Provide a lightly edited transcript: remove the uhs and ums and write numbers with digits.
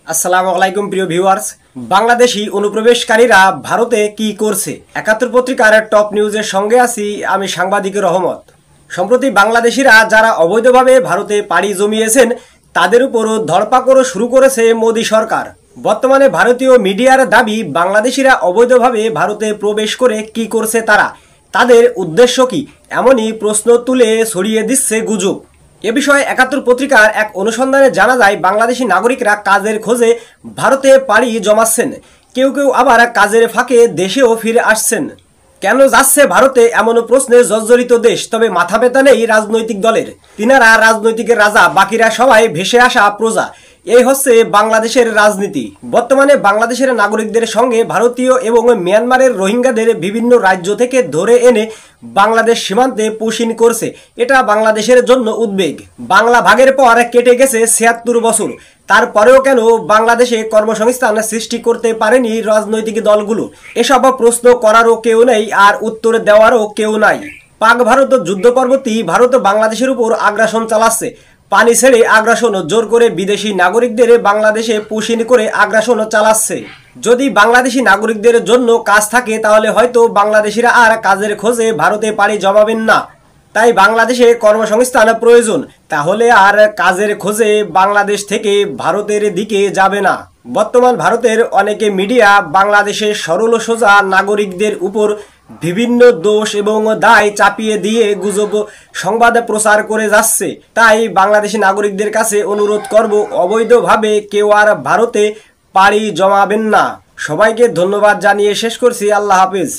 আসসালামু আলাইকুম প্রিয় ভিউয়ার্স। বাংলাদেশি অনুপ্রবেশকারীরা ভারতে কি করছে? ৭১ পত্রিকার টপ নিউজের সঙ্গে আছি আমি সাংবাদিক রহমত। সম্প্রতি বাংলাদেশিরা যারা অবৈধভাবে ভারতে পাড়ি জমিয়েছেন তাদের উপর ধরপাকড় শুরু করেছে মোদি সরকার। বর্তমানে ভারতীয় মিডিয়ার দাবি, বাংলাদেশিরা অবৈধভাবে ভারতে প্রবেশ করে কি করছে তাদের উদ্দেশ্য কি, এমনই প্রশ্ন তুলে ছড়িয়ে দিচ্ছে গুজব। এ বিষয়ে ৭১ পত্রিকার এক অনুসন্ধানে জানা যায়, বাংলাদেশি নাগরিকরা কাজের খোঁজে ভারতে পাড়ি জমাচ্ছেন। কেউ কেউ আবার কাজের ফাঁকে দেশেও ফিরে আসছেন। কেন যাচ্ছে ভারতে, এমন প্রশ্নে জর্জরিত দেশ। তবে মাথা ব্যথা নেই রাজনৈতিক দলের। তিনারা রাজনৈতিকের রাজা, বাকিরা সবাই ভেসে আসা প্রজা। এই হচ্ছে বাংলাদেশের রাজনীতি। বর্তমানে বাংলাদেশের নাগরিকদের সঙ্গে ভারতীয় এবং মিয়ানমারের রোহিঙ্গাদের বিভিন্ন রাজ্য থেকে ধরে এনে বাংলাদেশ সীমান্তে পুশিন করছে। এটা বাংলাদেশের জন্য উদ্বেগ। বাংলা ভাগের পর কেটে গেছে ৭৬ বছর, তারপরেও কেন বাংলাদেশে কর্মসংস্থান সৃষ্টি করতে পারেনি রাজনৈতিক দলগুলো? এসব প্রশ্ন করারও কেউ নেই, আর উত্তর দেওয়ারও কেউ নাই। পাক ভারত যুদ্ধ পরবর্তী ভারত বাংলাদেশের উপর আগ্রাসন চালাচ্ছে। পানি ছেড়ে আগ্রাসন, জোর করে বিদেশি নাগরিকদের বাংলাদেশে পুশিন করে আগ্রাসন চালাচ্ছে। যদি বাংলাদেশি নাগরিকদের জন্য কাজ থাকে তাহলে হয়তো বাংলাদেশিরা আর কাজের খোঁজে ভারতে পাড়ি জমাবেন না। তাই বাংলাদেশে কর্মসংস্থান প্রয়োজন, তাহলে আর কাজের খোঁজে বাংলাদেশ থেকে ভারতের দিকে যাবে না। বর্তমান ভারতের অনেকে মিডিয়া বাংলাদেশের সরল সোজা নাগরিকদের উপর বিভিন্ন দোষ এবং দায় চাপিয়ে দিয়ে গুজব সংবাদ প্রচার করে যাচ্ছে। তাই বাংলাদেশি নাগরিকদের কাছে অনুরোধ করব, অবৈধভাবে কেউ আর ভারতে পাড়ি জমাবেন না। সবাইকে ধন্যবাদ জানিয়ে শেষ করছি। আল্লাহ হাফেজ।